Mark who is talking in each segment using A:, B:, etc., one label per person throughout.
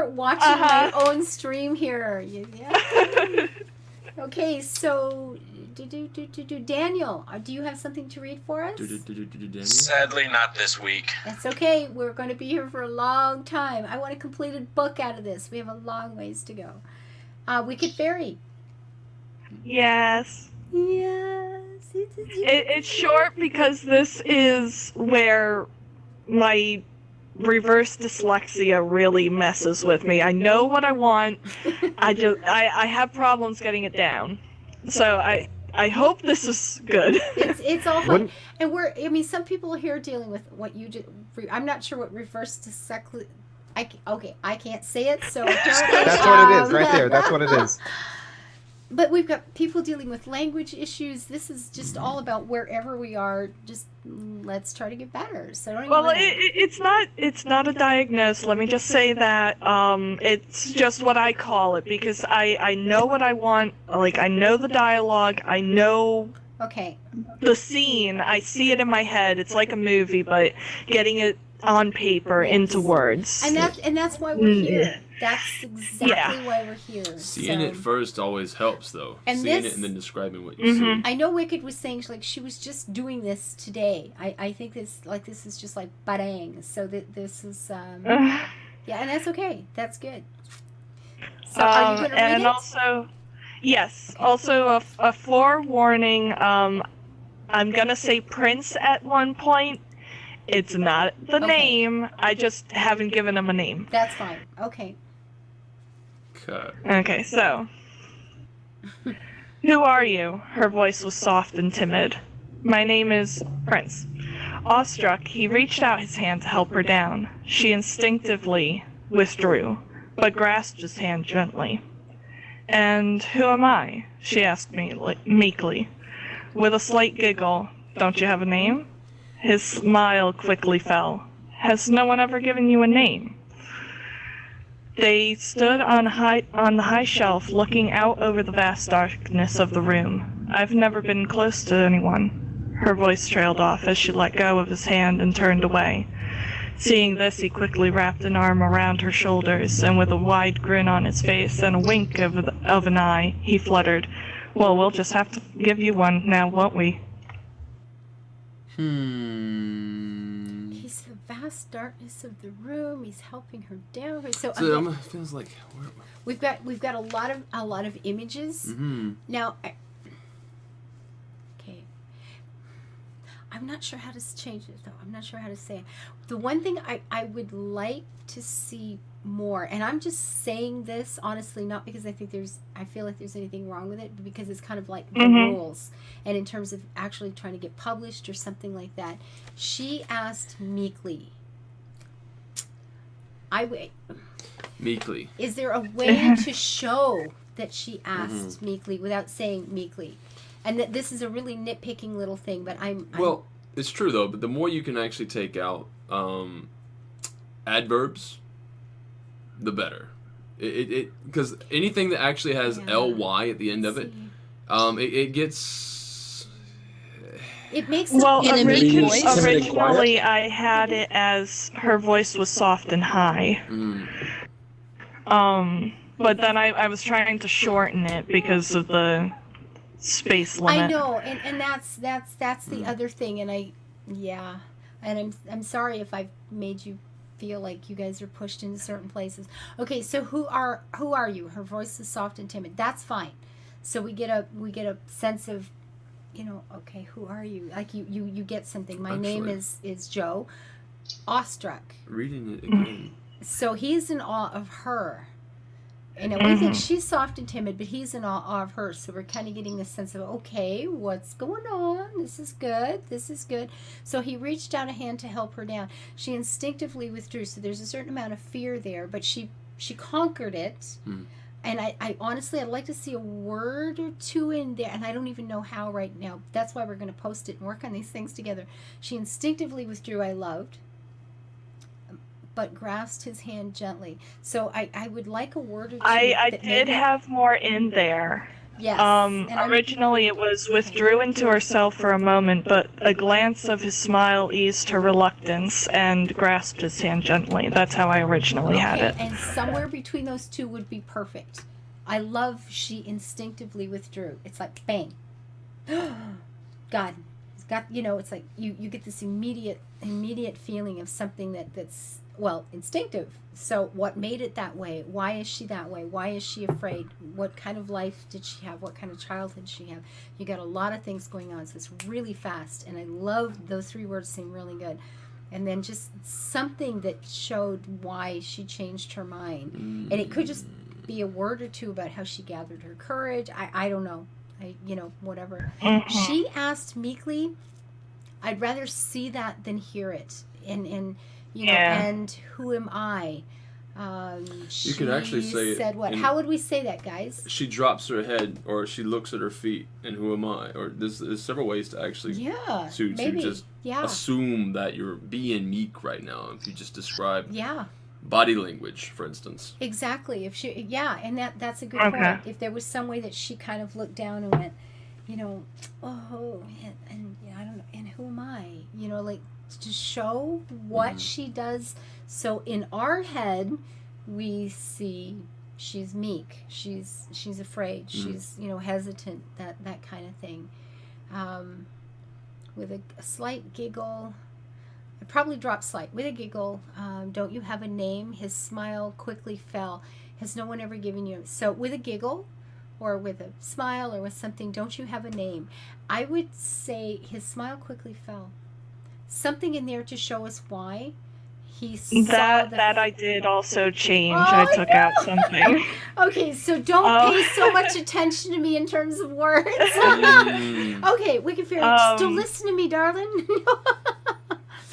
A: start watching my own stream here. Yeah. Okay, so Daniel, do you have something to read for us?
B: Daniel?
C: Sadly, not this week.
A: That's okay. We're going to be here for a long time. I want a completed book out of this. We have a long ways to go. Wicked Fairy.
D: Yes.
A: Yes.
D: It's short because this is where my reverse dyslexia really messes with me. I know what I want. I have problems getting it down. So I hope this is good.
A: It's all fun. And some people here are dealing with what you just, I'm not sure what reverse dyslexia, I can't say it, so apparently,
E: that's what it is right there. That's what it is.
A: But we've got people dealing with language issues. This is just all about wherever we are. Just let's try to get better. So
D: it's not a diagnosis. Let me just say that it's just what I call it because I know what I want. Like I know the dialogue. I know the scene. I see it in my head. It's like a movie, but getting it on paper into words.
A: And that's why we're here. That's exactly why we're here.
B: Seeing it first always helps, though.
A: And
B: seeing it and then describing what you see.
A: I know Wicked was saying she was just doing this today. I think this is just like bang. So this is and that's okay. That's good. So are you going to read
D: and
A: it?
D: Also, yes. Okay. Also a forewarning. I'm gonna say Prince at one point. It's not the name. I just haven't given him a name.
A: That's fine. Okay.
D: Okay, so. Who are you? Her voice was soft and timid. My name is Prince. Awestruck, he reached out his hand to help her down. She instinctively withdrew, but grasped his hand gently. And who am I? She asked me meekly. With a slight giggle, don't you have a name? His smile quickly fell. Has no one ever given you a name? They stood on the high shelf, looking out over the vast darkness of the room. I've never been close to anyone. Her voice trailed off as she let go of his hand and turned away. Seeing this, he quickly wrapped an arm around her shoulders, and with a wide grin on his face and a wink of an eye, he fluttered, "Well, we'll just have to give you one now, won't we?"
A: He's the vast darkness of the room. He's helping her down. So
B: feels like
A: we've got a lot of images.
B: Mm-hmm.
A: Now, okay, I'm not sure how to change it though. I'm not sure how to say it. The one thing I would like to see more, and I'm just saying this honestly, not because I feel like there's anything wrong with it, but because it's kind of like the rules, and in terms of actually trying to get published or something like that. She asked meekly.
B: Meekly.
A: Is there a way to show that she asked meekly without saying meekly? And that this is a really nitpicking little thing, but I'm
B: well, it's true though. But the more you can actually take out adverbs, the better. It because anything that actually has ly at the end of it, it gets.
A: It makes
D: originally I had it as her voice was soft and high. But then I was trying to shorten it because of the space limit.
A: I know, and that's the other thing, and I'm sorry if I've made you feel like you guys are pushed into certain places. Okay, so who are you? Her voice is soft and timid. That's fine. So we get a sense of, okay, who are you? Like you get something. My name is Joe. Awestruck.
B: Reading it again.
A: So he's in awe of her. We think she's soft and timid, but he's in awe of her. So we're kind of getting this sense of, okay, what's going on? This is good. This is good. So he reached out a hand to help her down. She instinctively withdrew. So there's a certain amount of fear there, but she conquered it. And I honestly, I'd like to see a word or two in there, and I don't even know how right now. That's why we're going to post it and work on these things together. She instinctively withdrew, I loved, but grasped his hand gently. So I would like a word or two.
D: I did have more in there.
A: Yes. And
D: Originally it was withdrew into herself for a moment, but a glance of his smile eased her reluctance and grasped his hand gently. That's how I originally had it.
A: And somewhere between those two would be perfect. I love she instinctively withdrew. It's like bang. God. It's got, it's like you get this immediate feeling of something that's instinctive. So what made it that way? Why is she that way? Why is she afraid? What kind of life did she have? What kind of childhood did she have? You got a lot of things going on, so it's really fast. And I love those 3 words seem really good. And then just something that showed why she changed her mind. And it could just be a word or two about how she gathered her courage. I don't know. Whatever. She asked meekly, I'd rather see that than hear it. And and who am I?
B: You could actually say it.
A: Said what? How would we say that, guys?
B: She drops her head, or she looks at her feet, and who am I? Or there's several ways to actually to just assume that you're being meek right now. If you just describe body language, for instance.
A: Exactly. If she and that's a good point. If there was some way that she kind of looked down and went, oh, and I don't know, and who am I? Like to show what she does. So in our head, we see she's meek, she's afraid, she's hesitant, that kind of thing. With a slight giggle, I probably dropped slight. With a giggle, don't you have a name? His smile quickly fell. Has no one ever given you? So with a giggle, or with a smile, or with something, don't you have a name? I would say his smile quickly fell. Something in there to show us why he saw
D: that I did also change. I took out something.
A: Okay, so don't pay so much attention to me in terms of words. Okay, Wicked Fairy, still listen to me, darling.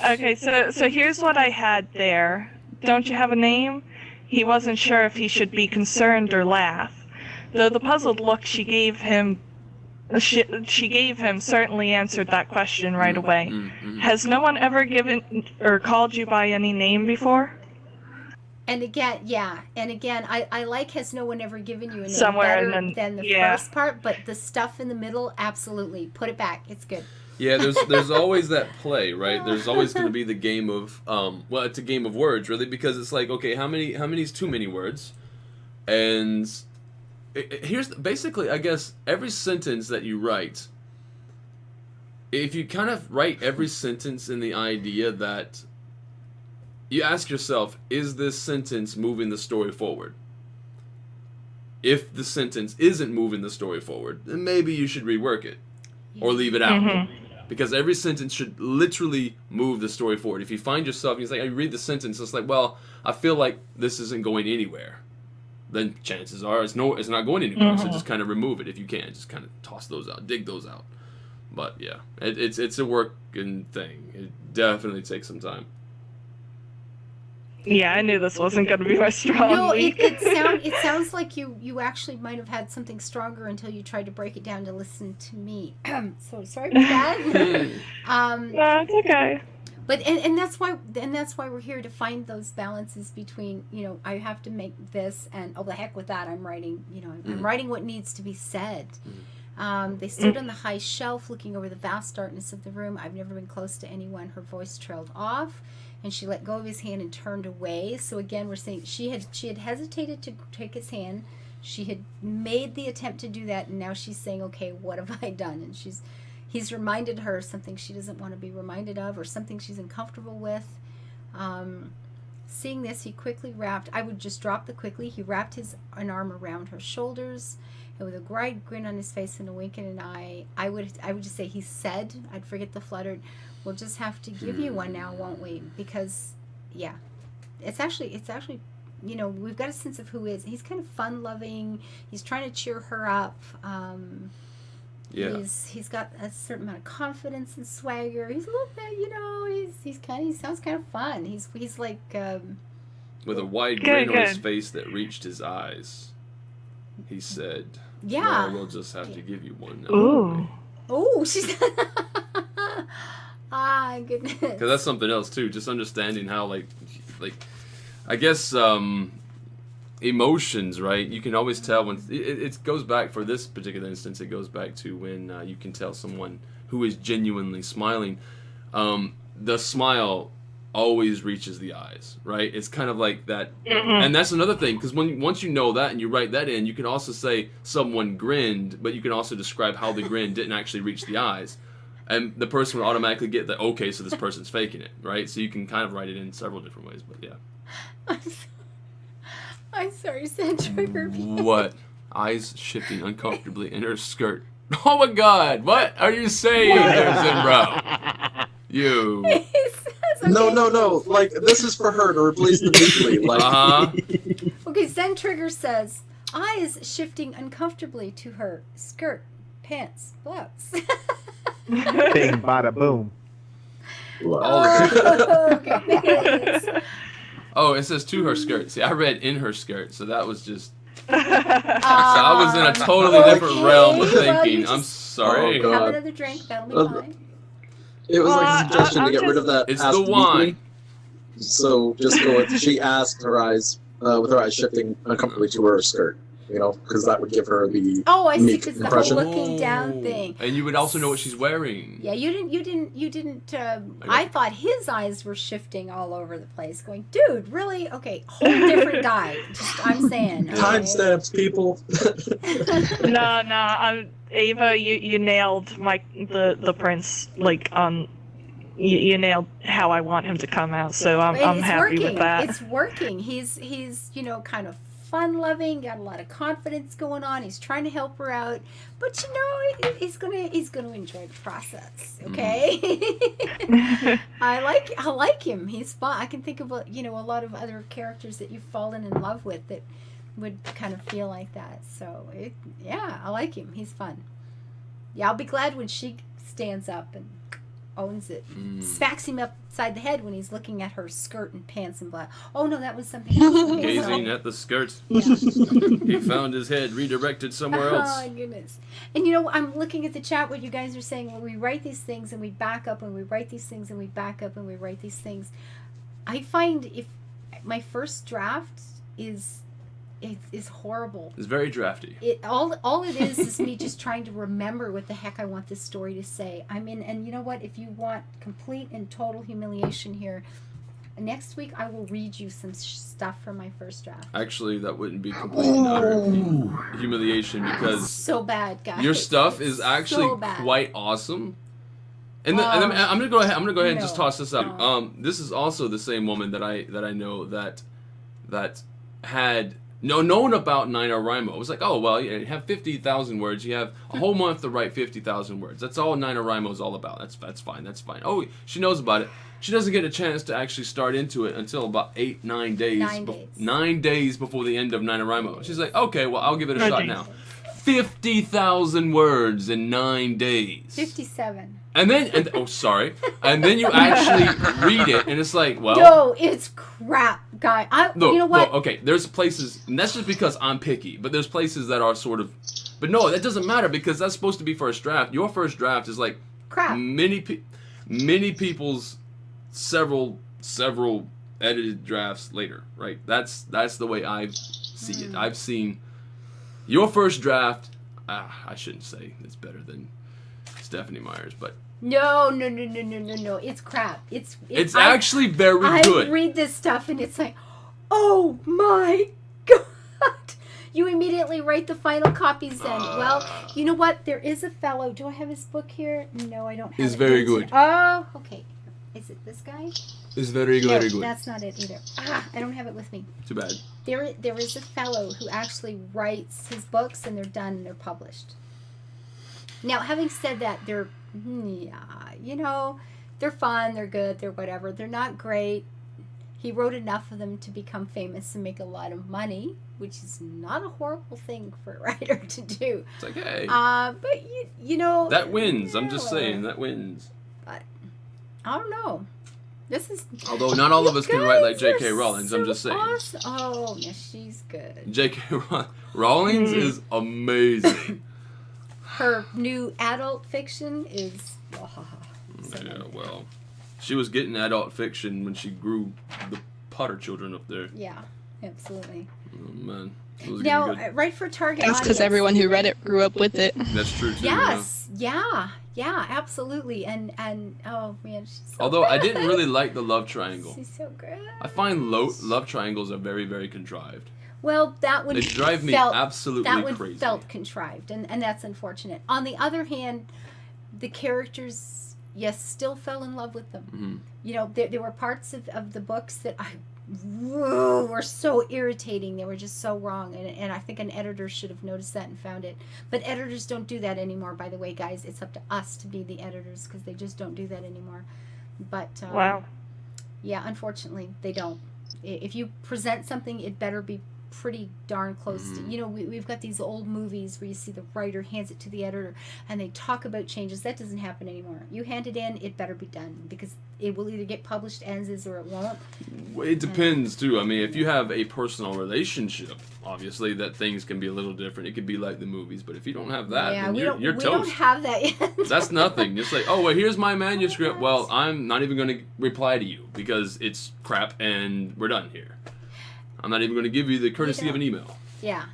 D: Okay, so here's what I had there. Don't you have a name? He wasn't sure if he should be concerned or laugh. Though the puzzled look she gave him certainly answered that question right away. Has no one ever given or called you by any name before?
A: And again, I like has no one ever given you a name
D: somewhere
A: better than the first part, but the stuff in the middle, absolutely. Put it back. It's good.
B: Yeah, there's always that play, right? There's always going to be the game of it's a game of words, really, because it's like, okay, how many is too many words? And here's basically, I guess, every sentence that you write, if you kind of write every sentence in the idea that you ask yourself, is this sentence moving the story forward? If the sentence isn't moving the story forward, then maybe you should rework it or leave it out. Because every sentence should literally move the story forward. If you find yourself, you read the sentence, it's like, well, I feel like this isn't going anywhere. Then chances are it's not going anywhere. So just kind of remove it if you can. Just kind of toss those out, dig those out. But yeah, it's a working thing. It definitely takes some time.
D: Yeah, I knew this wasn't going to be my strong
A: No,
D: week.
A: it sounds like you actually might have had something stronger until you tried to break it down to listen to me. So sorry about that.
D: No, it's okay.
A: But and that's why we're here to find those balances between, I have to make this and the heck with that, I'm writing, I'm writing what needs to be said. They stood on the high shelf looking over the vast darkness of the room. I've never been close to anyone. Her voice trailed off, and she let go of his hand and turned away. So again, we're saying she had hesitated to take his hand. She had made the attempt to do that, and now she's saying, okay, what have I done? And he's reminded her of something she doesn't want to be reminded of, or something she's uncomfortable with. Seeing this, he quickly wrapped, I would just drop the quickly, he wrapped an arm around her shoulders, and with a wide grin on his face and a wink in an eye, I would just say, he said, I'd forget the fluttered, we'll just have to give you one now, won't we? Because, yeah, it's actually, we've got a sense of who is. He's kind of fun-loving. He's trying to cheer her up. He's got a certain amount of confidence and swagger. He's a little bit, he sounds kind of fun. He's like
B: with a wide grin on his face that reached his eyes. He said,
A: "Yeah,
B: well, we'll just have to give you one now."
D: Ooh.
A: Oh, she's goodness.
B: Because that's something else too. Just understanding how, like, I guess emotions, right? You can always tell when it goes back, for this particular instance, it goes back to when you can tell someone who is genuinely smiling. The smile always reaches the eyes, right? It's kind of like that. And that's another thing, because once you know that and you write that in, you can also say someone grinned, but you can also describe how the grin didn't actually reach the eyes. And the person would automatically get that, okay, so this person's faking it, right? So you can kind of write it in several different ways, but yeah.
A: I'm sorry, Sand Trigger.
B: What? Eyes shifting uncomfortably in her skirt. Oh my god, what are you saying there, Zenbro? You.
C: No. Like, this is for her to replace the weekly. Like,
A: Okay, Zen Trigger says, eyes shifting uncomfortably to her skirt, pants, blouse.
E: Bing, bada, boom.
A: Okay.
B: Oh, it says to her skirt. See, I read in her skirt, so that was just. So I was in a totally different realm of thinking. I'm sorry.
C: Oh, God.
A: Have another drink, that'll be fine.
C: it was like a suggestion to get rid of that.
B: It's
C: ask
B: the wine.
C: So just go with, she asked her eyes, with her eyes shifting uncomfortably to her skirt, you know, because that would give her the
A: Oh, I see,
C: unique
A: because the whole
C: impression.
A: looking down thing.
B: And you would also know what she's wearing.
A: Yeah, you didn't. I thought his eyes were shifting all over the place, going, dude, really? Okay, whole different guy. Just, I'm saying. Okay?
C: Timestamps, people.
D: No, Ava, you nailed the prince, like, you nailed how I want him to come out, so I'm
A: It's
D: happy
A: working.
D: with that.
A: It's working. He's kind of fun loving, got a lot of confidence going on. He's trying to help her out, but he's gonna enjoy the process. Okay. I like him. He's fun. I can think of a lot of other characters that you've fallen in love with that would kind of feel like that. So I like him. He's fun. Yeah, I'll be glad when she stands up and owns it. Smacks him upside the head when he's looking at her skirt and pants and blah. Oh no, that was something else. Okay,
B: Gazing at the skirt.
A: Yeah.
B: He found his head redirected somewhere
A: Oh
B: else.
A: my goodness. And I'm looking at the chat, what you guys are saying, when we write these things and we back up and we write these things and we back up and we write these things. I find if my first draft is horrible.
B: It's very drafty.
A: All it is me just trying to remember what the heck I want this story to say. And you know what? If you want complete and total humiliation here, next week I will read you some stuff from my first draft.
B: Actually, that wouldn't be complete and utter humiliation, because
A: So bad, guys.
B: your stuff is actually
A: so bad.
B: quite awesome. And I'm gonna go ahead. And just toss this out.
A: No.
B: This is also the same woman that I know that had known about NaNoWriMo. It was like, oh well, you have 50,000 words. You have a whole month to write 50,000 words. That's all NaNoWriMo is all about. That's fine. Oh, she knows about it. She doesn't get a chance to actually start into it until about 9 days. 9 days before the end of NaNoWriMo. She's like, okay, well, I'll give it a shot now. 50,000 words in 9 days.
A: 57.
B: And then you actually read it, and it's like, well,
A: No, it's crap, guy. You know what?
B: No, okay, there's places, and that's just because I'm picky, but there's places that are sort of, but no, that doesn't matter, because that's supposed to be first draft. Your first draft is like
A: Crap.
B: many people's several edited drafts later, right? That's the way I see it. I've seen your first draft. I shouldn't say it's better than Stephanie Meyer's, but
A: No. It's crap.
B: it's actually very good.
A: I read this stuff and it's like, oh my god. You immediately write the final copies then. Well, you know what? There is a fellow. Do I have his book here? No, I don't have
B: It's
A: it.
B: very good.
A: Oh, okay. Is it this guy?
B: It's very
A: No,
B: very good.
A: that's not it either. I don't have it with me.
B: Too bad.
A: There is a fellow who actually writes his books and they're done and they're published. Now, having said that, they're fun, they're good, they're whatever. They're not great. He wrote enough of them to become famous and make a lot of money, which is not a horrible thing for a writer to do.
B: It's like, hey,
A: But you know
B: that wins. I'm just
A: whatever.
B: saying, that wins.
A: But I don't know. This is.
B: Although not all of us can write like
A: guys
B: J.K.
A: are
B: Rowling,
A: so
B: I'm just saying.
A: awesome. Oh, yeah, she's good.
B: J.K. Rowling is amazing.
A: Her new adult fiction is.
B: Yeah, well, she was getting adult fiction when she grew the Potter children up there.
A: Yeah. Absolutely.
B: Oh man, those are
A: Now,
B: good.
A: right for target
F: That's because
A: audience.
F: everyone who read it grew up with it.
B: That's true too.
A: Yes. Yeah, absolutely. And oh man, she's so
B: Although I
A: good.
B: didn't really like the love triangle.
A: She's so good.
B: I find love triangles are very, very contrived.
A: Well, that one
B: They drive me
A: felt,
B: absolutely
A: that one
B: crazy.
A: felt contrived, and that's unfortunate. On the other hand, the characters, yes, still fell in love with them.
B: Mhm.
A: You know, there were parts of the books that were so irritating. They were just so wrong, and I think an editor should have noticed that and found it. But editors don't do that anymore, by the way, guys. It's up to us to be the editors because they just don't do that anymore. But
D: Wow.
A: yeah, unfortunately, they don't. If you present something, it better be pretty darn close to, you know, we've got these old movies where you see the writer hands it to the editor and they talk about changes. That doesn't happen anymore. You hand it in, it better be done because it will either get published as is or it won't.
B: It depends too. I mean, if you have a personal relationship, obviously that things can be a little different. It could be like the movies, but if you don't have that,
A: Yeah,
B: then
A: we
B: you're
A: don't
B: toast.
A: have that yet.
B: That's nothing. Just like, oh well, here's my manuscript. Well, I'm not even going to reply to you because it's crap, and we're done here. I'm not even going to give you the courtesy of an email.
A: Yeah,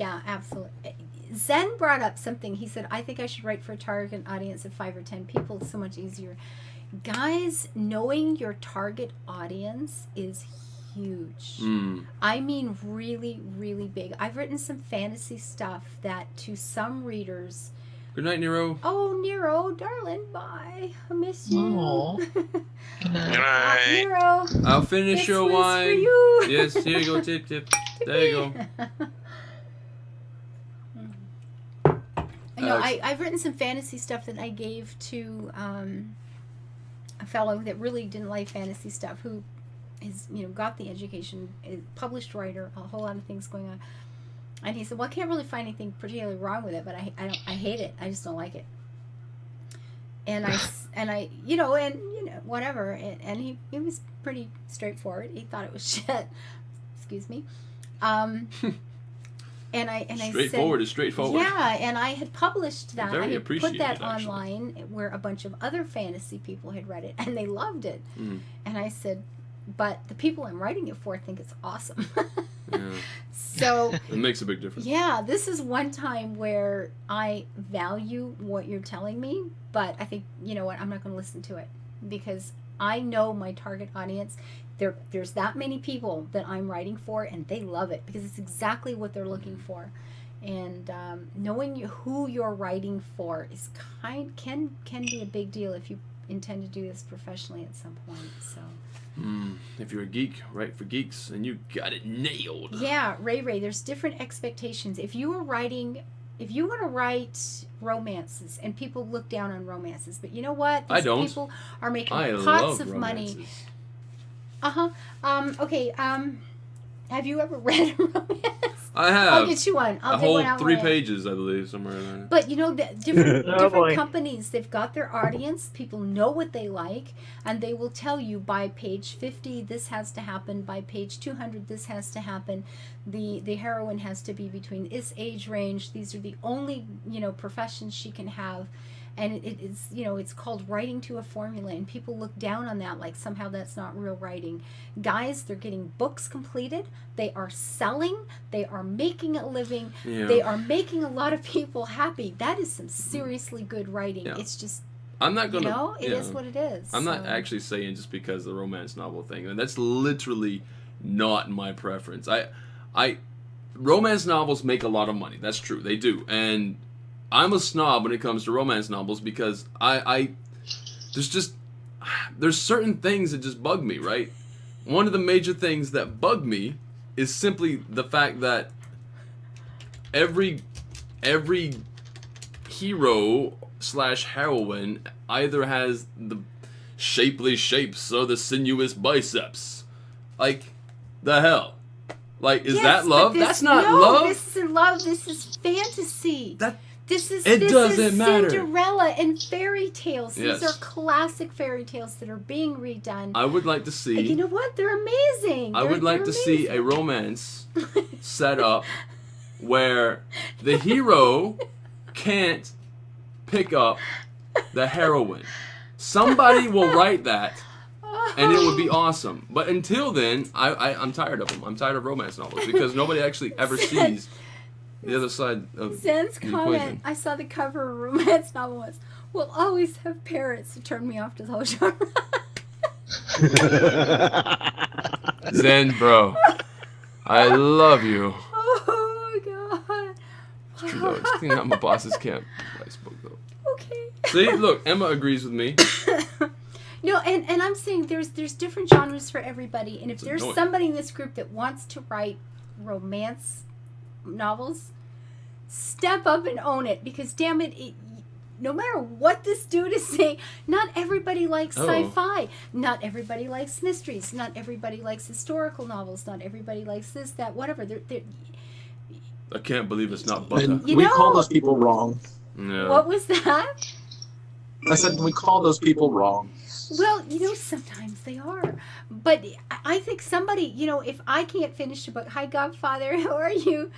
A: absolutely. Zen brought up something. He said, I think I should write for a target audience of 5 or 10 people. It's so much easier. Guys, knowing your target audience is huge. I mean, really, really big. I've written some fantasy stuff that to some readers...
B: Good night, Nero.
A: Oh, Nero, darling, bye. I miss you.
F: Aw.
A: Nero,
B: I'll finish
A: this
B: your
A: was
B: wine.
A: for you.
B: Yes, here you go, tip, tip. There you go.
A: No,
B: Alex.
A: I've written some fantasy stuff that I gave to a fellow that really didn't like fantasy stuff, who is, you know, got the education, is published writer, a whole lot of things going on. And he said, well, I can't really find anything particularly wrong with it, but I hate it. I just don't like it. And I, you know, whatever. And he was pretty straightforward. He thought it was shit. Excuse me. And I
B: Straightforward
A: said,
B: is straightforward.
A: yeah, and I had published that.
B: Very
A: I had put
B: appreciated,
A: that
B: actually.
A: online where a bunch of other fantasy people had read it, and they loved it. And I said, but the people I'm writing it for think it's awesome.
B: Yeah.
A: So,
B: It makes a big difference.
A: yeah, this is one time where I value what you're telling me, but I think, you know what, I'm not going to listen to it because I know my target audience. There's that many people that I'm writing for, and they love it because it's exactly what they're looking for. And knowing who you're writing for is can be a big deal if you intend to do this professionally at some point. So.
B: If you're a geek, write for geeks, and you got it nailed.
A: Yeah, Ray, there's different expectations. If you want to write romances, and people look down on romances, but you know what?
B: I don't.
A: People are making
B: I
A: pots
B: love
A: of
B: romances.
A: money. Okay. Have you ever read a romance?
B: I have
A: I'll get you one. I'll
B: a
A: get
B: whole
A: one out
B: 3
A: right now.
B: pages, I believe, somewhere in there.
A: But you know, different
E: Oh, boy.
A: companies, they've got their audience. People know what they like, and they will tell you by page 50 this has to happen. By page 200 this has to happen. The heroine has to be between this age range. These are the only professions she can have. And it's it's called writing to a formula, and people look down on that like somehow that's not real writing. Guys, they're getting books completed, they are selling, they are making a living,
B: Yeah.
A: they are making a lot of people happy. That is some seriously good writing.
B: Yeah.
A: It's just
B: I'm not gonna.
A: it is what it is.
B: I'm not
A: So,
B: actually saying just because the romance novel thing, and that's literally not my preference. I romance novels make a lot of money. That's true, they do, and I'm a snob when it comes to romance novels because there's certain things that just bug me, right? One of the major things that bug me is simply the fact that every hero / heroine either has the shapely shapes or the sinuous biceps. Like, the hell? Like, is
A: yes,
B: that
A: but
B: love?
A: this-
B: That's not
A: no,
B: love.
A: This isn't love. This is fantasy. This is
B: It doesn't matter.
A: Cinderella and fairy tales.
B: Yes.
A: These are classic fairy tales that are being redone.
B: I would like to see.
A: And you know what? They're amazing.
B: I would like to see a romance set up where the hero can't pick up the heroine. Somebody will write that and it would be awesome. But until then, I'm tired of them. I'm tired of romance novels because nobody actually ever sees the other side of
A: Zen's
B: the
A: comment,
B: equation.
A: I saw the cover of a romance novel once. We'll always have parrots to turn me off to the whole genre.
B: Zen, bro, I love you.
A: Oh, God.
B: It's true though. It's cleaning out my boss's camp. Nice book though.
A: Okay.
B: See, look, Emma agrees with me.
A: No, and I'm saying there's different genres for everybody, and if
B: It's
A: there's
B: annoying.
A: somebody in this group that wants to write romance novels, step up and own it, because damn it, no matter what this dude is saying, not everybody likes
B: Oh.
A: sci-fi, not everybody likes mysteries, not everybody likes historical novels, not everybody likes this, that, whatever. They're
B: I can't believe it's not butter.
C: And
A: You
C: we
A: know-
C: call those people wrong.
B: Yeah.
A: What was that?
C: I said we call those people wrong.
A: Well, sometimes they are. But I think somebody, if I can't finish a book, hi Godfather, how are you?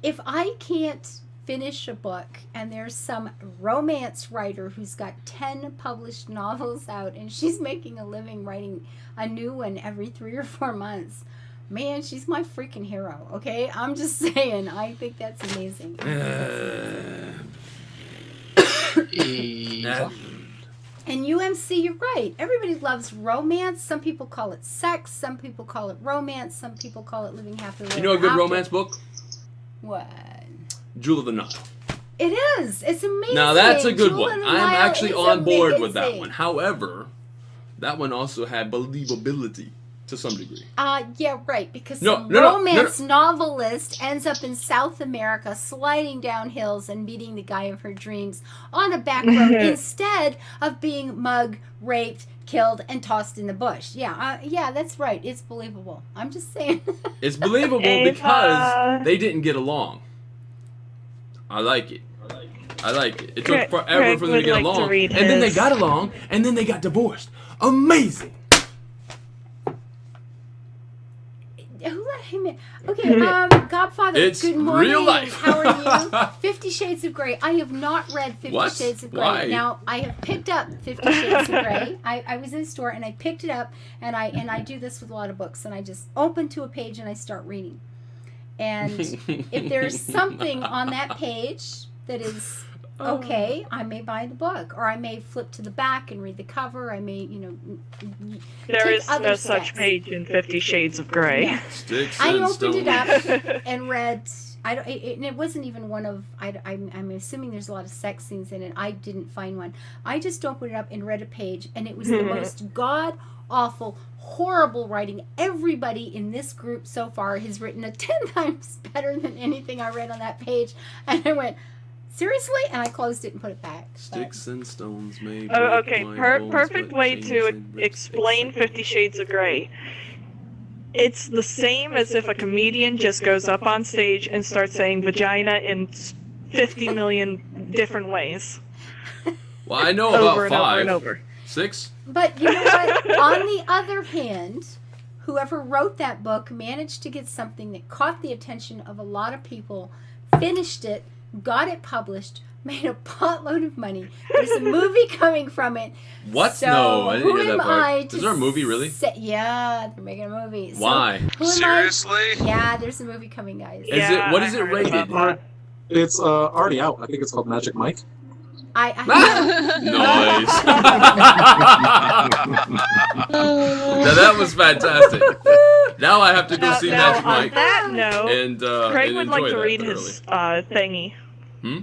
A: If I can't finish a book and there's some romance writer who's got 10 published novels out and she's making a living writing a new one every 3 or 4 months, man, she's my freaking hero, okay? I'm just saying, I think that's amazing.
B: Nah.
A: And UMC, you're right. Everybody loves romance. Some people call it sex. Some people call it romance. Some people call it living happily ever
B: You know a good
A: after.
B: romance book?
A: What?
B: Jewel of the Nile.
A: It is. It's amazing.
B: Now that's a good
A: Jewel
B: one.
A: of the
B: I'm
A: Nile
B: actually
A: is
B: on board with that
A: amazing.
B: one. However, that one also had believability to some degree.
A: Yeah, right. Because
B: No,
A: some
B: no, no,
A: romance novelist ends up in South America sliding down hills and meeting the guy of her dreams on a back road instead of being mugged, raped, killed, and tossed in the bush. Yeah, that's right. It's believable. I'm just saying.
B: It's believable
D: Ava.
B: because they didn't get along. I like it. It took
D: Craig-
B: forever
D: Craig
B: for them to
D: would
B: get
D: like to
B: along.
D: read
B: And then they
D: his.
B: got along, and then they got divorced. Amazing.
A: Who let him in? Okay, Godfather,
B: It's
A: good morning.
B: real life.
A: How are you? 50 Shades of Grey. I have not read 50
B: What?
A: Shades of Grey.
B: Why?
A: Now, I have picked up 50 Shades of Grey. I was in a store and I picked it up, and I do this with a lot of books, and I just open to a page and I start reading. And if there's something on that page that is okay, I may buy the book, or I may flip to the back and read the cover. I may,
D: There
A: take
D: is
A: other
D: no such
A: steps.
D: page in 50 Shades of Grey.
A: Yeah.
B: Sticks
A: I
B: and
A: opened it
B: stones.
A: up and read. And it wasn't even one of. I'm assuming there's a lot of sex scenes in it. I didn't find one. I just opened it up and read a page, and it was the most god awful, horrible writing. Everybody in this group so far has written it 10 times better than anything I read on that page, and I went, seriously? And I closed it and put it back. But-
B: Sticks and stones may
D: Oh,
B: break
D: okay,
B: my bones,
D: perfect
B: but
D: way
B: chains
D: to
B: and bricks
D: explain
B: fix
D: 50 Shades of Grey. It's the same as if a comedian just goes up on stage and starts saying vagina in 50 million different ways.
B: Well, I know
D: Over
B: about
D: and over
B: 5.
D: and over.
B: 6?
A: But you know what? On the other hand, whoever wrote that book managed to get something that caught the attention of a lot of people, finished it, got it published, made a potload of money. There's a movie coming from it.
B: What?
A: So
B: No, I didn't
A: who
B: hear that
A: am
B: part.
A: I
B: Is
A: to
B: there a movie, really?
A: Yeah, they're making a movie. So
B: Why?
A: who am
G: Seriously?
A: Yeah, there's a movie coming, guys.
B: Is it? What is
D: I
B: it
D: heard
B: rated?
D: about that.
C: It's already out. I think it's called Magic Mike.
A: I
B: Nice. Now that was fantastic. Now I have to go see
D: Now,
B: Magic
D: on
B: Mike
D: that note,
B: and
D: Craig
B: and
D: would
B: enjoy
D: like to
B: that
D: read
B: thoroughly.
D: his thingy.
B: Hmm?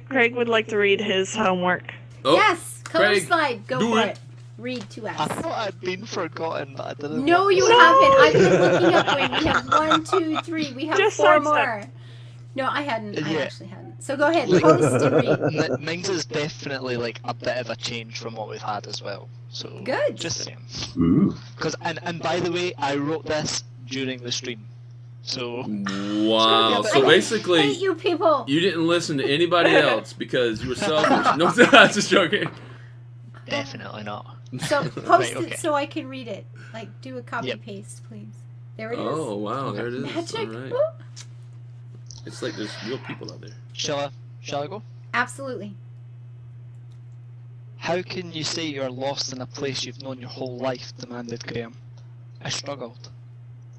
D: Craig would like to read his homework.
B: Oh,
A: Yes, color
B: Craig,
A: slide. Go
B: do
A: for
B: it.
A: it. Read to
G: I
A: us.
G: thought I'd been forgotten, but I didn't.
A: No,
G: want
A: you
G: to.
A: haven't. I've been looking up. Wait, we have 1, 2, 3. We have
D: Just
A: 4
D: sidestep.
A: more. No, I hadn't. I
G: Yeah.
A: actually hadn't. So go ahead, post and read.
G: Mine's is definitely like a bit of a change from what we've had as well. So
A: Good.
G: just saying.
E: Ooh.
G: Because and by the way, I wrote this during the stream. So
B: wow.
G: I
B: So
A: hate
B: basically,
A: you people.
B: you didn't listen to anybody else because you were selfish. No, I'm just joking.
G: definitely not.
A: So post
G: Right, okay.
A: it so I can read it. Like do a copy
G: Yep.
A: paste, please. There it is.
B: Oh wow, there it is.
A: Magic.
B: All right.
A: Woo.
B: It's like there's real people out there.
G: Shall I go?
A: Absolutely.
G: How can you say you're lost in a place you've known your whole life? Demanded Graham. I struggled.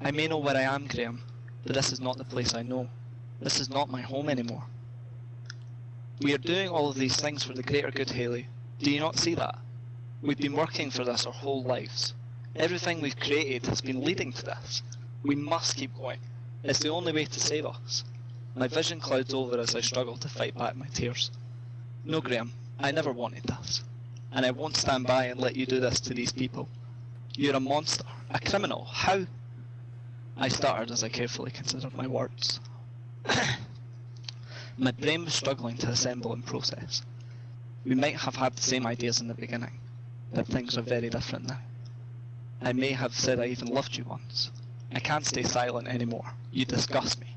G: I may know where I am, Graham, but this is not the place I know. This is not my home anymore. We are doing all of these things for the greater good, Haley. Do you not see that? We've been working for this our whole lives. Everything we've created has been leading to this. We must keep going. It's the only way to save us. My vision clouds over as I struggle to fight back my tears. No, Graham, I never wanted this. And I won't stand by and let you do this to these people. You're a monster, a criminal. How? I stuttered as I carefully considered my words. My brain was struggling to assemble and process. We might have had the same ideas in the beginning, but things are very different now. I may have said I even loved you once. I can't stay silent anymore. You disgust me.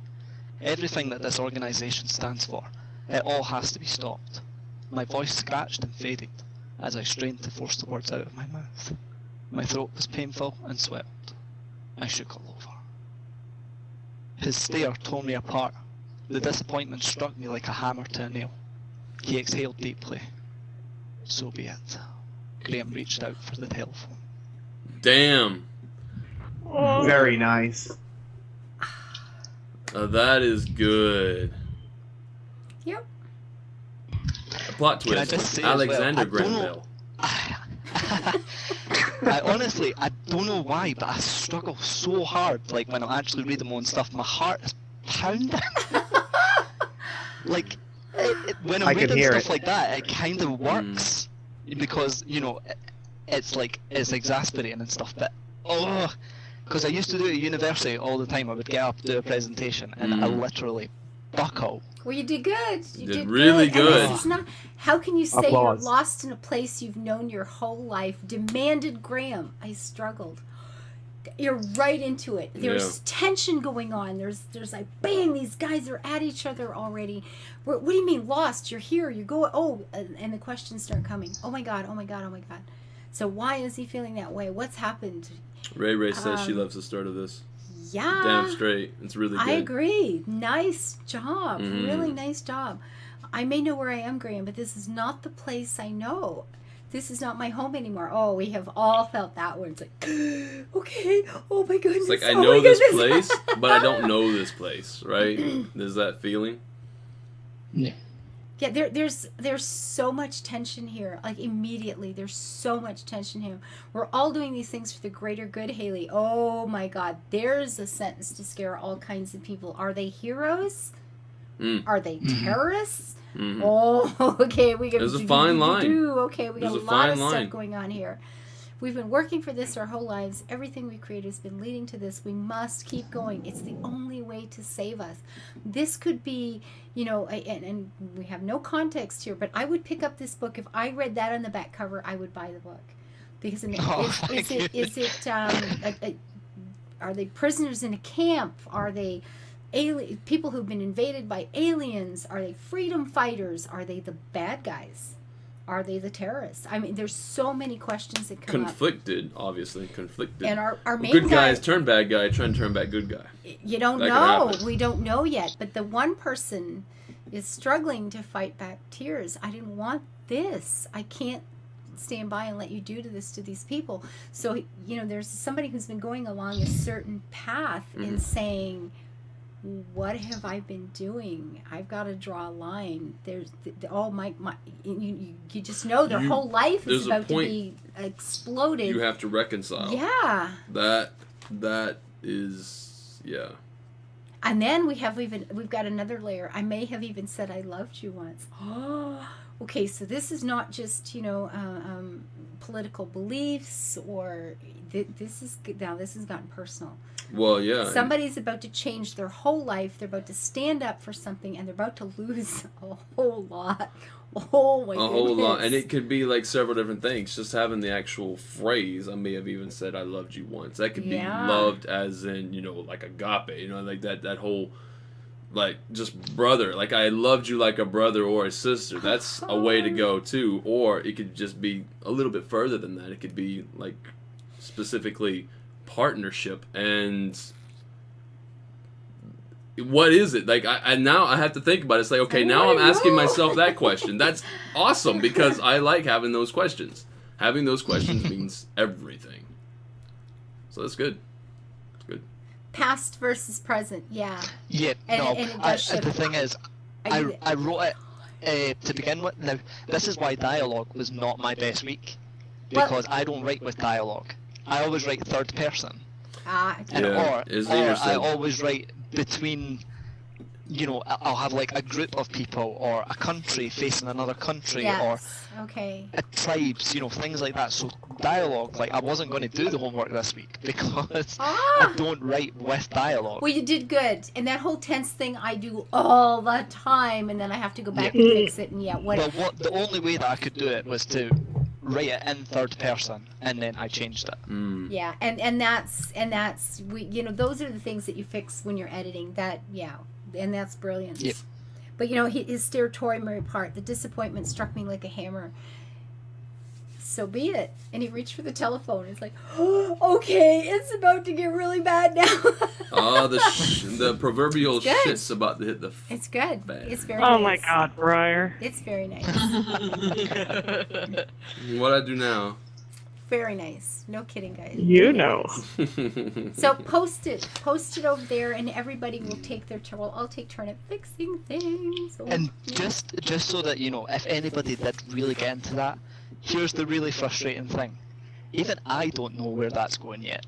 G: Everything that this organization stands for, it all has to be stopped. My voice scratched and faded as I strained to force the words out of my mouth. My throat was painful and swelled. I shook all over. His stare tore me apart. The disappointment struck me like a hammer to a nail. He exhaled deeply. So be it. Graham reached out for the telephone.
B: Damn.
E: Very nice.
B: That is good.
A: Yep.
B: A plot
G: Can I
B: twist.
G: just say as
B: Alexander
G: well, I
B: Graham
G: don't
B: Bell.
G: I honestly, I don't know why, but I struggle so hard, like, when I'm actually reading my own stuff. My heart is pounding. Like, when I'm
E: I can
G: reading
E: hear
G: stuff
E: it.
G: like that, it kind of works. Because, you know, it's like, it's exasperating and stuff, but, oh, because I used to do it at university all the time. I would get up, do a presentation, and I literally buckle.
A: Well, you did good. You
B: Did
A: did
B: really
A: And
B: good.
A: this is not. How can you say
E: Applause.
A: you're lost in a place you've known your whole life? Demanded Graham. I struggled. You're right into it. There's tension going on. There's like bang. These guys are at each other already. What do you mean lost? You're here. You're going. Oh, and the questions start coming. Oh my god. Oh my god. Oh my god. So why is he feeling that way? What's happened?
B: Ray says she loves the start of this.
A: Yeah.
B: Damn straight. It's really good.
A: I agree. Nice job.
B: Mhm.
A: Really nice job. I may know where I am, Graham, but this is not the place I know. This is not my home anymore. Oh, we have all felt that one. It's like, okay, oh my goodness.
B: It's like, I
A: oh
B: know
A: my
B: this
A: goodness.
B: place, but I don't know this place, right? There's that feeling.
G: Yeah.
A: Yeah, there's so much tension here. Like immediately, there's so much tension here. We're all doing these things for the greater good, Haley. Oh my God, there's a sentence to scare all kinds of people. Are they heroes? Are they terrorists?
B: Mhm.
A: Oh, okay. We got
B: There's a fine line.
A: Okay, we got
B: There's
A: a
B: a
A: lot of
B: fine line.
A: stuff going on here. We've been working for this our whole lives. Everything we've created has been leading to this. We must keep going. It's the only way to save us. This could be, you know, and we have no context here, but I would pick up this book. If I read that on the back cover, I would buy the book. Because I mean, are they prisoners in a camp? Are they people who've been invaded by aliens? Are they freedom fighters? Are they the bad guys? Are they the terrorists? I mean, there's so many questions that come
B: Conflicted, obviously. Conflicted.
A: And our main
B: good
A: guy,
B: guys turn bad guy, trying to turn back good guy.
A: you don't
B: That could
A: know.
B: happen.
A: We don't know yet. But the one person is struggling to fight back tears. I didn't want this. I can't stand by and let you do this to these people. So, you know, there's somebody who's been going along a certain path in saying, what have I been doing? I've got to draw a line. There's you just know their whole life is
B: there's a
A: about to
B: point
A: be exploded.
B: You have to reconcile.
A: Yeah.
B: That is, yeah.
A: And then we've got another layer. I may have even said I loved you once. Oh, okay. So this is not just, you know, political beliefs or this has gotten personal.
B: Well, yeah.
A: Somebody's about to change their whole life. They're about to stand up for something, and they're about to lose a whole lot. Oh my goodness.
B: A whole lot, and it could be like several different things. Just having the actual phrase, I may have even said "I loved you once." That could be loved as in, you know, like agape, you know, like that whole, like just brother, like I loved you like a brother or a sister. That's a way to go too. Or it could just be a little bit further than that. It could be like specifically partnership, and what is it? Like, and now I have to think about it. It's like, okay, now I'm asking myself that question. That's awesome because I like having those questions. Having those questions means everything. So that's good. It's good.
A: Past versus present, yeah.
G: Yeah,
A: And-
G: no.
A: and it does shift.
G: The thing is, I wrote it to begin with. Now, this is why Dialogue was not my best week. Because I don't write with dialogue. I always write third person. And
B: Yeah,
G: or
B: Islinger
G: I
B: said-
G: always write between, I'll have like a group of people or a country facing another country or
A: okay.
G: tribes, things like that. So dialogue, like I wasn't going to do the homework this week because
A: Ah!
G: I don't write with dialogue.
A: Well, you did good. And that whole tense thing I do all the time, and then I have to go back and fix it. And
G: Well, the only way that I could do it was to write it in third person, and then I changed it.
A: Yeah, and that's those are the things that you fix when you're editing. And that's brilliant.
G: Yep.
A: But his stertorily part, the disappointment struck me like a hammer. So be it. And he reached for the telephone. It's like, okay, it's about to get really bad now.
B: The proverbial
A: It's good.
B: shit's about to hit the.
A: It's good.
B: Bad.
A: It's very
D: Oh
A: nice.
D: my God, Briar.
A: It's very nice.
B: What I do now?
A: Very nice. No kidding, guys.
D: You know.
A: So post it over there, and everybody will take their turn. Well, I'll take turn at fixing things.
G: And just so that if anybody did really get into that, here's the really frustrating thing. Even I don't know where that's going yet.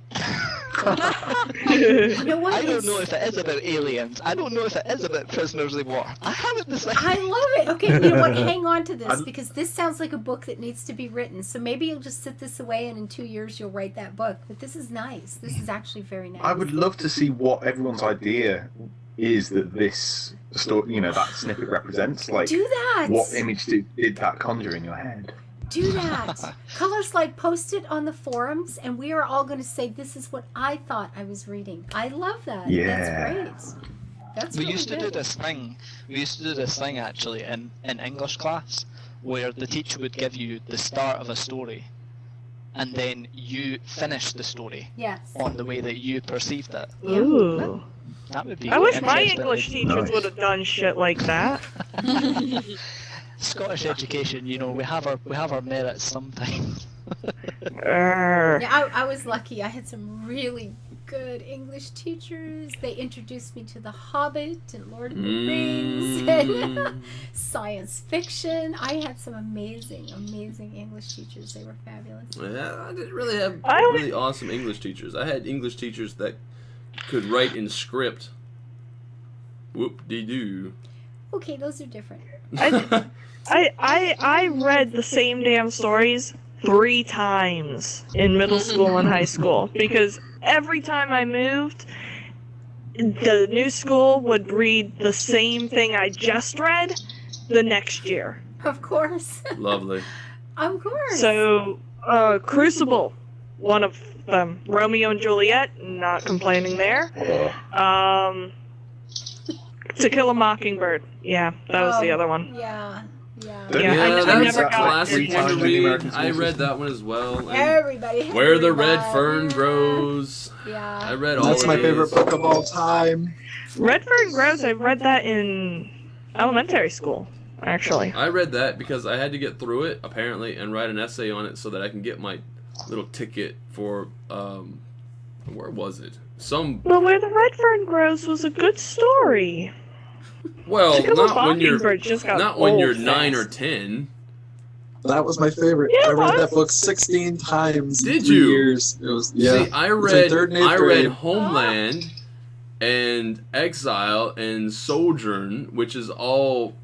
A: You know what?
G: I don't know if it is about aliens. I don't know if it is about prisoners of war. I haven't decided.
A: I love it. Okay, you know what? Hang on to this because this sounds like a book that needs to be written. So maybe you'll just sit this away, and in 2 years you'll write that book. But this is nice. This is actually very nice.
E: I would love to see what everyone's idea is that this story, that snippet represents. Like,
A: Do that.
E: what image did that conjure in your head?
A: Do that. Color Slide, post it on the forums, and we are all going to say, this is what I thought I was reading. I love that.
E: Yeah.
A: That's great. That's
G: We
A: really
G: used to
A: good.
G: do this thing. We used to do this thing actually in English class, where the teacher would give you the start of a story, and then you finish the story
A: Yes.
G: on the way that you perceived it.
D: Ooh.
G: That would be.
D: I wish my
G: interesting.
D: English teachers
E: Nice.
D: would have done shit like that.
G: Scottish education, we have our merits sometimes.
D: Err.
A: Yeah, I was lucky. I had some really good English teachers. They introduced me to The Hobbit and Lord of the Rings and science fiction. I had some amazing, amazing English teachers. They were fabulous.
B: Yeah, I didn't really have
D: I would-
B: really awesome English teachers. I had English teachers that could write in script. Whoop-de-doo.
A: Okay, those are different.
D: I read the same damn stories 3 times in middle school and high school because every time I moved, the new school would read the same thing I just read the next year.
A: Of course.
B: Lovely.
A: Of course.
D: So, Crucible, one of them. Romeo and Juliet, not complaining there. To Kill a Mockingbird. Yeah, that was the other one.
A: Yeah.
D: Yeah, I
B: that's
D: never
B: a
D: got
B: classic
D: into
B: one to
E: it.
B: read.
E: American
B: I
E: Sources.
B: read that one as well. and
A: Everybody. had
B: Where
A: to
B: the
A: read
B: Red
A: that.
B: Fern
A: Yeah.
B: Grows. I
A: Yeah.
B: read all
C: That's
B: of
C: my
B: these.
C: favorite book of all time.
D: Redford Grows, I read that in elementary school, actually.
B: I read that because I had to get through it, apparently, and write an essay on it so that I can get my little ticket for, where was it?
D: But Where the Red Fern Grows was a good story.
B: Well,
D: To Kill a
B: not when you're,
D: Mockingbird just got
B: not when you're
D: old
B: 9 or
D: fast.
B: 10.
C: That was my favorite.
D: Yeah,
C: I read
D: it
C: that
D: was.
C: book 16 times. in
B: Did
C: 3
B: you?
C: Years. It was yeah.
B: See, I
C: Between
B: read,
C: third and eighth
B: I read
C: grade.
B: Homeland and Exile and Sojourn, which is all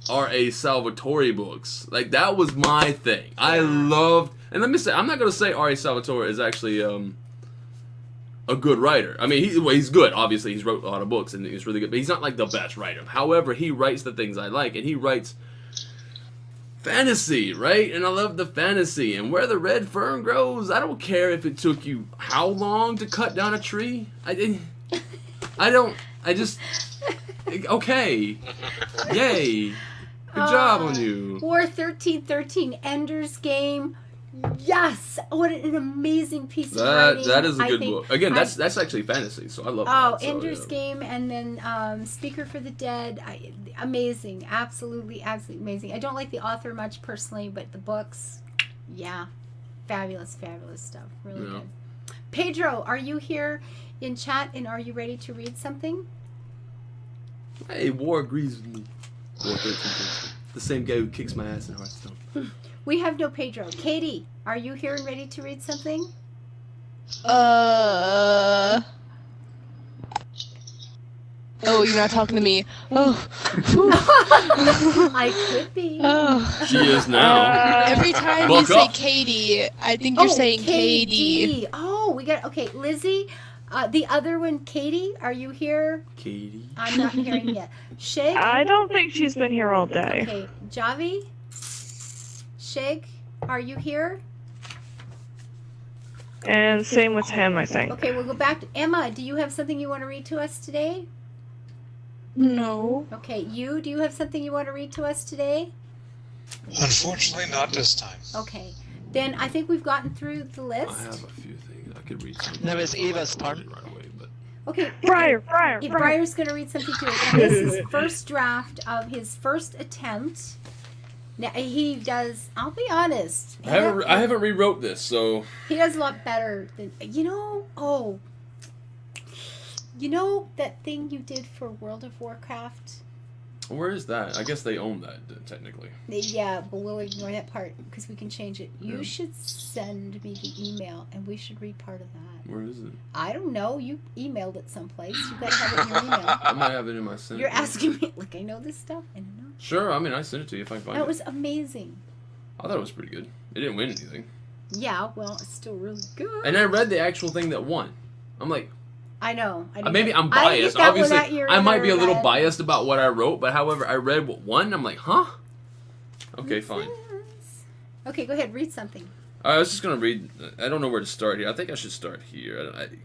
B: R.A. Salvatore books. Like, that was my thing. I loved, and let me say, I'm not going to say R.A. Salvatore is actually a good writer. I mean, he's good, obviously. He's wrote a lot of books, and he's really good, but he's not, like, the best writer. However, he writes the things I like, and he writes fantasy, right? And I love the fantasy. And Where the Red Fern Grows, I don't care if it took you how long to cut down a tree. Okay. Yay. Good job on you.
A: War 1313, Ender's Game. Yes, what an amazing piece of writing.
B: That is a
A: I
B: good
A: think
B: book. Again, that's actually fantasy, so I love
A: Oh,
B: that. So,
A: Ender's
B: yeah.
A: Game, and then Speaker for the Dead. Amazing, absolutely amazing. I don't like the author much personally, but the books, yeah, fabulous stuff. Really
B: Yeah.
A: good. Pedro, are you here in chat, and are you ready to read something?
B: Hey, War agrees with me. War 13. The same guy who kicks my ass in Hearthstone.
A: We have no Pedro. Katie, are you here and ready to read something?
F: Oh, you're not talking to me. Oh.
A: I could be.
F: Oh.
B: She is now.
F: Every time
B: Buck
F: you say
B: up.
F: Katie, I think you're saying KD.
A: Oh, we got okay, Lizzie. The other one, Katie, are you here?
B: Katie.
A: I'm not hearing yet. Shig?
D: I don't think she's been here all day.
A: Okay, Javi? Shig, are you here?
D: And same with him, I think.
A: Okay, we'll go back to Emma. Do you have something you want to read to us today?
F: No.
A: Okay, do you have something you want to read to us today?
H: Unfortunately, not this time.
A: Okay, then I think we've gotten through the list.
B: I have a few things I could read. Some
G: Now it's Ava's turn.
B: right away, but
A: Okay,
D: Briar.
A: Briar's going to read something to us. And this is first draft of his first attempt. Now, he does, I'll be honest.
B: I haven't rewrote this, so
A: He does a lot better than, you know that thing you did for World of Warcraft?
B: where is that? I guess they own that technically.
A: Yeah, but we'll ignore that part because we can change it. You
B: Yeah.
A: should send me the email and we should read part of that.
B: Where is it?
A: I don't know. You emailed it someplace. You gotta have it in your email.
B: I might have it in my sent.
A: You're asking me, like, I know this stuff. I don't know.
B: Sure, I mean I sent it to you if I can find
A: That
B: it.
A: was amazing.
B: I thought it was pretty good. It didn't win anything,
A: Yeah, well, it's still really good.
B: and I read the actual thing that won. I'm like,
A: I know.
B: maybe I'm
A: I didn't
B: biased.
A: get that one
B: Obviously,
A: that year
B: I might be a
A: either,
B: little
A: but-
B: biased about what I wrote, but however, I read what won. I'm like, huh? Okay, fine.
A: Okay, go ahead. Read something.
B: I was just gonna read. I don't know where to start here. I think I should start here.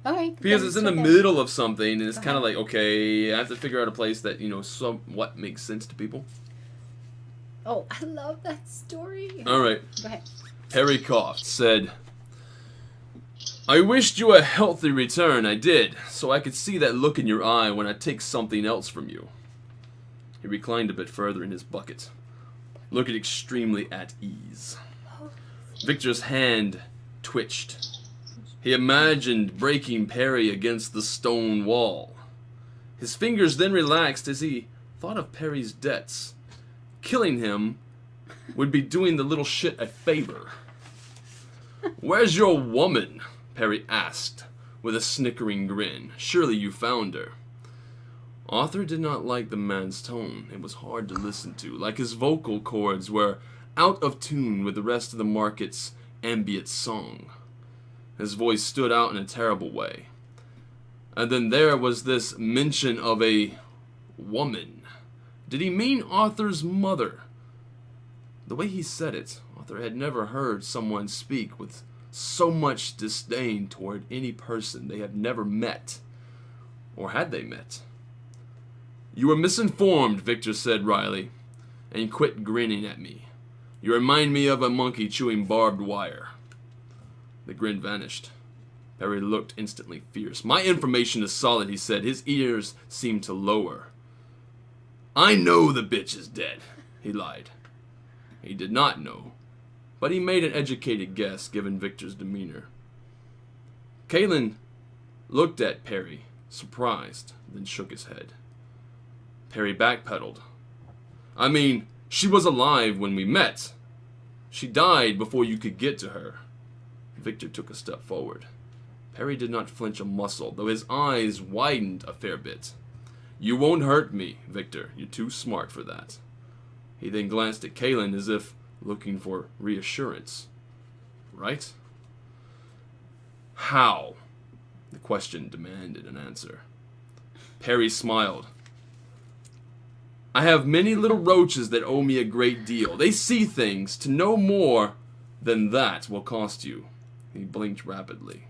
A: Okay.
B: Because
A: then
B: it's in the
A: start
B: middle of something, and it's
A: Go
B: kind of like, okay, I have to figure out a place that somewhat makes sense to people.
A: there. Oh, I love that story.
B: All right.
A: Go ahead.
B: Harry coughed, said, I wished you a healthy return, I did, so I could see that look in your eye when I take something else from you. He reclined a bit further in his bucket, looking extremely at ease. Victor's hand twitched. He imagined breaking Perry against the stone wall. His fingers then relaxed as he thought of Perry's debts. Killing him would be doing the little shit a favor. Where's your woman? Perry asked, with a snickering grin. Surely you found her. Arthur did not like the man's tone. It was hard to listen to, like his vocal cords were out of tune with the rest of the market's ambient song. His voice stood out in a terrible way. And then there was this mention of a woman. Did he mean Arthur's mother? The way he said it, Arthur had never heard someone speak with so much disdain toward any person they had never met. Or had they met? You were misinformed, Victor said wryly, and quit grinning at me. You remind me of a monkey chewing barbed wire. The grin vanished. Perry looked instantly fierce. My information is solid, he said. His ears seemed to lower. I know the bitch is dead, he lied. He did not know, but he made an educated guess given Victor's demeanor. Kalen looked at Perry, surprised, then shook his head. Perry backpedaled. I mean, she was alive when we met. She died before you could get to her. Victor took a step forward. Perry did not flinch a muscle, though his eyes widened a fair bit. You won't hurt me, Victor. You're too smart for that. He then glanced at Kalen as if looking for reassurance. Right? How? The question demanded an answer. Perry smiled. I have many little roaches that owe me a great deal. They see things. To know more than that will cost you. He blinked rapidly,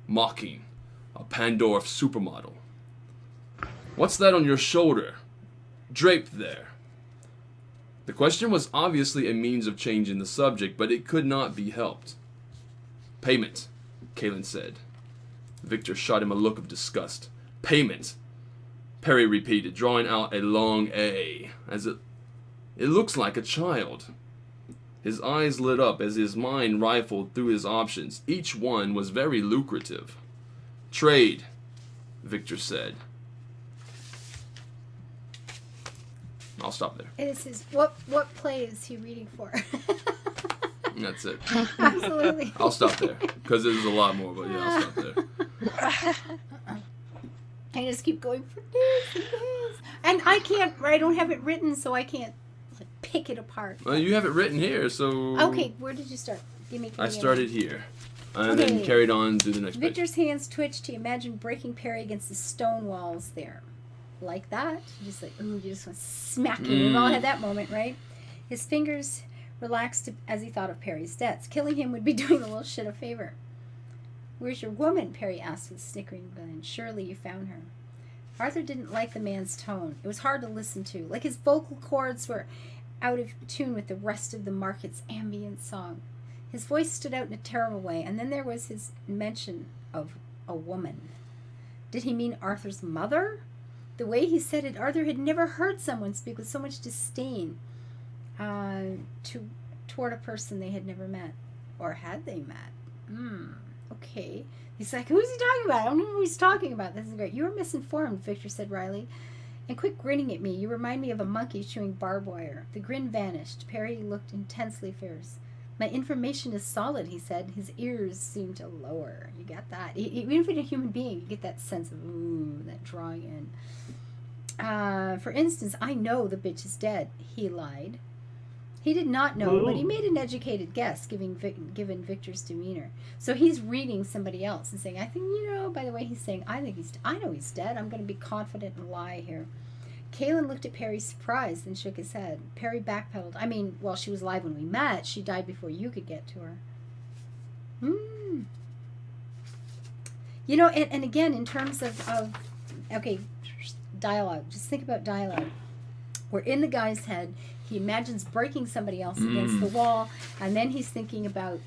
B: mocking a Pandorf supermodel. What's that on your shoulder? Draped there. The question was obviously a means of changing the subject, but it could not be helped. Payment, Kalen said. Victor shot him a look of disgust. Payment, Perry repeated, drawing out a long A, as it looks like a child. His eyes lit up as his mind rifled through his options. Each one was very lucrative. Trade, Victor said. I'll stop there.
A: This is what play is he reading for?
B: That's it.
A: Absolutely.
B: I'll stop there because there's a lot more, but yeah, I'll stop there.
A: I just keep going for this, and I can't. I don't have it written, so I can't pick it apart.
B: Well, you have it written here, so.
A: Okay, where did you start? Give me.
B: I started here, and then carried on to the next page.
A: Victor's hands twitched. He imagined breaking Perry against the stone walls there, like that. Just like, ooh, you just want to smack him. We've all had that moment, right? His fingers relaxed as he thought of Perry's debts. Killing him would be doing the little shit a favor. Where's your woman? Perry asked with snickering grin. Surely you found her. Arthur didn't like the man's tone. It was hard to listen to. Like his vocal cords were out of tune with the rest of the market's ambient song. His voice stood out in a terrible way, and then there was his mention of a woman. Did he mean Arthur's mother? The way he said it, Arthur had never heard someone speak with so much disdain toward a person they had never met. Or had they met? Okay. He's like, who's he talking about? I don't know who he's talking about. This is great. You were misinformed, Victor said wryly. And quit grinning at me. You remind me of a monkey chewing barbed wire. The grin vanished. Perry looked intensely fierce. My information is solid, he said. His ears seemed to lower. You got that? Even if you're a human being, you get that sense of, ooh, that drawing in. For instance, I know the bitch is dead. He lied. He did not know, but he made an educated guess, given Victor's demeanor. So he's reading somebody else and saying, I think, by the way, he's saying, I know he's dead. I'm going to be confident and lie here. Kalen looked at Perry surprised and shook his head. Perry backpedaled. I mean, well, she was alive when we met. She died before you could get to her. And again, in terms of dialogue. Just think about dialogue. We're in the guy's head. He imagines breaking somebody else against the wall, and then he's thinking about,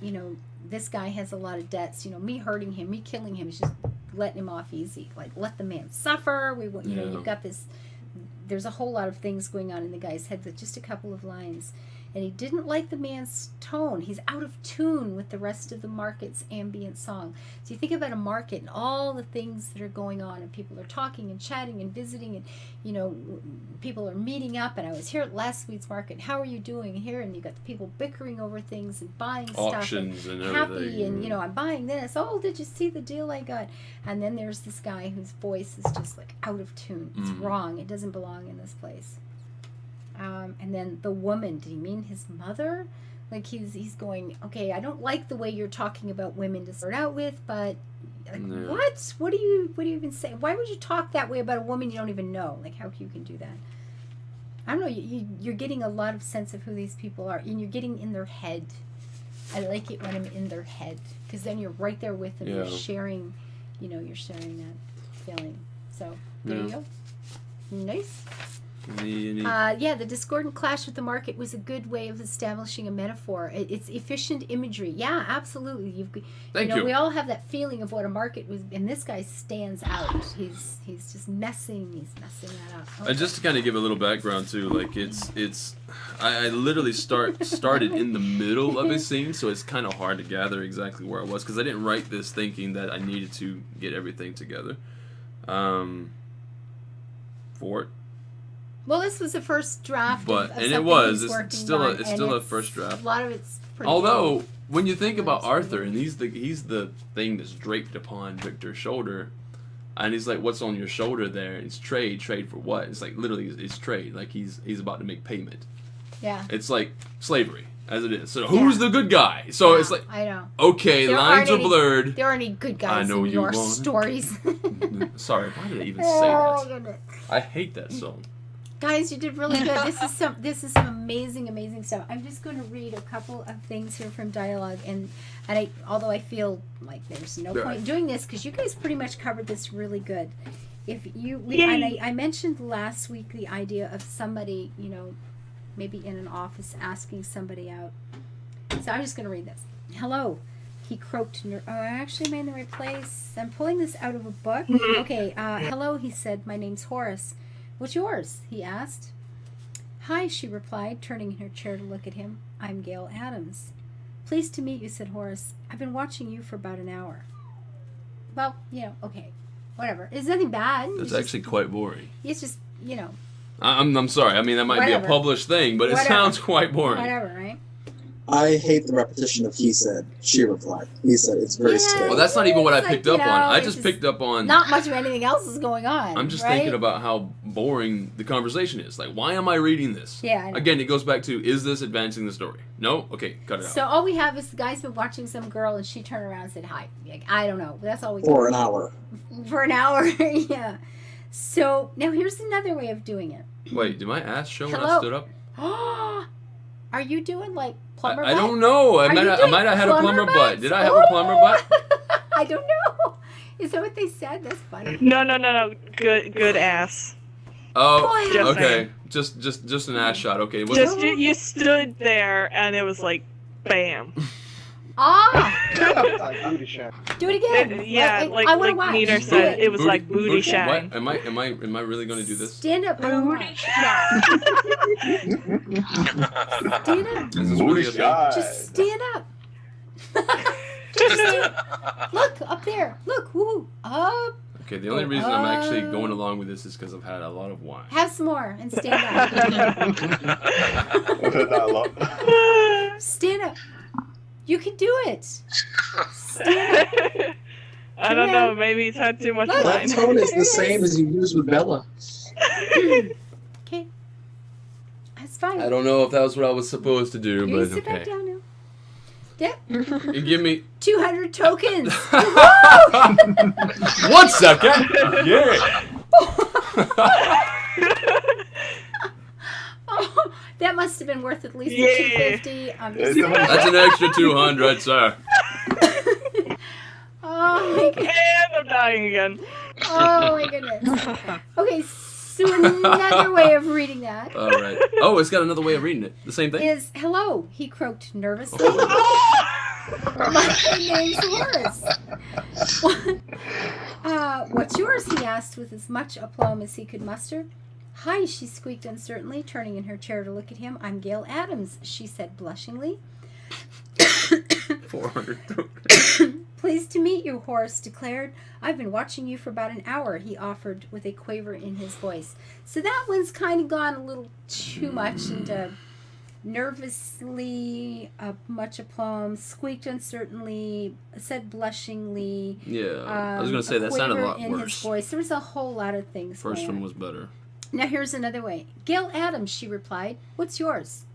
A: this guy has a lot of debts. Me hurting him, me killing him is just letting him off easy. Like, let the man suffer. You've got this. There's a whole lot of things going on in the guy's head with just a couple of lines. And he didn't like the man's tone. He's out of tune with the rest of the market's ambient song. So you think about a market and all the things that are going on, and people are talking and chatting and visiting, and people are meeting up. And I was here at last week's market. How are you doing here? And you got the people bickering over things and buying
B: auctions
A: stuff
B: and
A: happy
B: everything.
A: and I'm buying this. Oh, did you see the deal I got? And then there's this guy whose voice is just like out of tune. It's wrong. It doesn't belong in this place. And then the woman, did he mean his mother? Like he's going, okay, I don't like the way you're talking about women to start out with, but what? What do you even say? Why would you talk that way about a woman you don't even know? Like how you can do that? I don't know. You're getting a lot of sense of who these people are, and you're getting in their head. I like it when I'm in their head, because then you're right there with them. You're sharing, you're sharing that feeling. So there you go. Nice. The discordant clash with the market was a good way of establishing a metaphor. It's efficient imagery. Yeah, absolutely.
B: Thank you.
A: We all have that feeling of what a market was, and this guy stands out. He's just messing that up. Okay.
B: And just to kind of give a little background too, like I literally started in the middle of a scene, so it's kind of hard to gather exactly where I was because I didn't write this thinking that I needed to get everything together. For it.
A: Well, this was the first draft,
B: it's still a first draft.
A: A lot of it's pretty.
B: Although
A: good.
B: when you think about Arthur, and he's the thing that's draped upon Victor's shoulder, and he's like, "What's on your shoulder there?" It's trade for what? It's like literally it's trade. Like he's about to make payment.
A: Yeah.
B: It's like slavery as it is. So who's the good guy? So it's like
A: I know.
B: Okay, lines are blurred.
A: There aren't any good guys in your stories.
B: Sorry, why did I even say that?
A: Goodness.
B: I hate that song.
A: Guys, you did really good. This is some amazing stuff. I'm just going to read a couple of things here from Dialog, and although I feel like there's no point in doing this because you guys pretty much covered this really good. I mentioned last week the idea of somebody, maybe in an office asking somebody out. So I'm just going to read this. Hello. He croaked. Oh, I actually made in the right place. I'm pulling this out of a book. Okay, hello, he said. My name's Horace. What's yours? He asked. Hi, she replied, turning in her chair to look at him. I'm Gail Adams. Pleased to meet you, said Horace. I've been watching you for about an hour. Well, okay. Whatever. It's nothing bad.
B: It's actually quite boring.
A: It's just,
B: I'm sorry. I mean, that might be a published thing, but it sounds quite boring.
A: Whatever, right?
C: I hate the repetition of he said, she replied. He said it's very scary.
B: Well, that's not even what I
A: It's
B: picked
A: like,
B: up on. I just picked up on...
A: Not much of anything else is going on.
B: I'm just
A: right?
B: thinking about how boring the conversation is. Like, why am I reading this?
A: Yeah, I know.
B: Again, it goes back to, is this advancing the story? No? Okay, cut it out.
A: So all we have is the guy's been watching some girl and she turned around and said hi. Like, I don't know. That's all we
C: For an hour.
A: For an hour, yeah. So now here's another way of doing it.
B: Wait, did my ass show when I
A: Hello.
B: stood up?
A: Are you doing like plumber
B: I
A: butt?
B: don't know. I might have had a plumber butt. Did I have a plumber butt?
A: I don't know. Is that what they said? That's funny.
D: No. Good ass.
B: Oh,
A: Just
B: okay. Just an ass shot. Okay.
D: You stood there and it was like, bam.
A: Do it again.
D: Yeah,
A: I wanna
D: like
A: watch.
D: Nina
A: Do
D: said, it was
B: Booty-
D: like booty shine.
B: What? Am I really going to do this?
A: Stand up. I wanna watch. Stand up.
B: Is this really a thing?
A: Just stand up. Just stand. Look up there. Look. Woo. Up.
B: Okay, the only reason I'm actually going along with this is because I've had a lot of wine.
A: Have some more and stand up.
E: I've heard that a lot.
A: Stand up. You can do it. Stand up.
D: I don't know, maybe he's had too much
A: Look.
C: That
D: wine.
C: tone is
A: There
C: the
A: it
C: same as you use with Bella.
A: Okay. That's fine.
B: I don't know if that was what I was supposed to do,
A: You
B: but
A: sit back
B: okay.
A: down now. Yep.
B: You give me
A: 200 tokens.
B: 1 second. Yeah.
A: Oh, that must have been worth at least
D: Yeah.
A: 250. I'm just
B: That's an extra 200, sir.
A: Oh my god.
D: And I'm dying again.
A: Oh my goodness. Okay, so another way of reading that
B: All right. Oh, it's got another way of reading it. The same thing.
A: is hello, he croaked nervously. My name's Horace. What's yours? He asked with as much aplomb as he could muster. Hi, she squeaked uncertainly, turning in her chair to look at him. I'm Gail Adams, she said blushingly.
B: 400.
A: Pleased to meet you, Horace declared. I've been watching you for about an hour, he offered with a quaver in his voice. So that one's kind of gone a little too much into nervously, much aplomb, squeaked uncertainly, said blushingly.
B: Yeah, I was gonna say that sounded a lot
A: in his
B: worse.
A: voice. There was a whole lot of things.
B: First
A: going
B: one
A: on.
B: was better.
A: Now here's another way. Gail Adams, she replied. What's yours?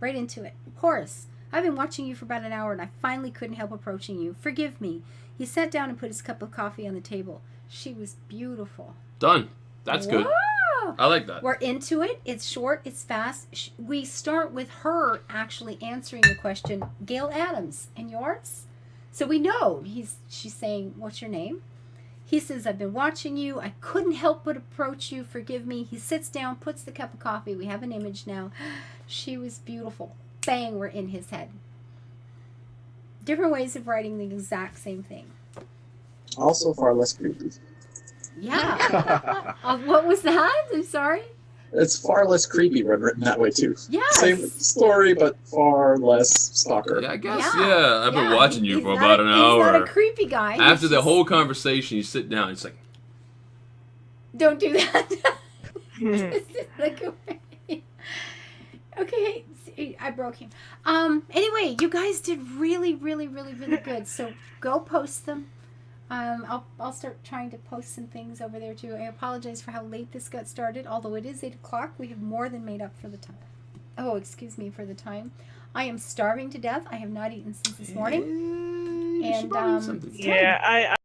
A: Right into it. Horace, I've been watching you for about an hour and I finally couldn't help approaching you. Forgive me. He sat down and put his cup of coffee on the table. She was beautiful.
B: Done. That's good.
A: Wow.
B: I like that.
A: We're into it. It's short. It's fast. We start with her actually answering the question, Gail Adams, and yours? So we know she's saying, what's your name? He says, I've been watching you. I couldn't help but approach you. Forgive me. He sits down, puts the cup of coffee. We have an image now. She was beautiful. Bang, we're in his head. Different ways of writing the exact same thing.
C: Also far less creepy.
A: Yeah. What was that? I'm sorry.
C: It's far less creepy when written that way too.
A: Yes.
C: Same story, but far less stalker.
B: Yeah, I guess.
A: Yeah.
B: Yeah, I've been watching you
A: He's
B: for
A: not
B: about an hour.
A: He's not a creepy guy. He's
B: After the
A: just-
B: whole conversation, you sit down. It's like,
A: Don't do that. Look away. Okay, see, I broke him. Anyway, you guys did really, really, really, really good. So go post them. I'll start trying to post some things over there too. I apologize for how late this got started. Although it is 8 o'clock, we have more than made up for the time. Oh, excuse me for the time. I am starving to death. I have not eaten since this morning.
B: you
A: And
B: should probably eat something.
A: it's
D: Yeah,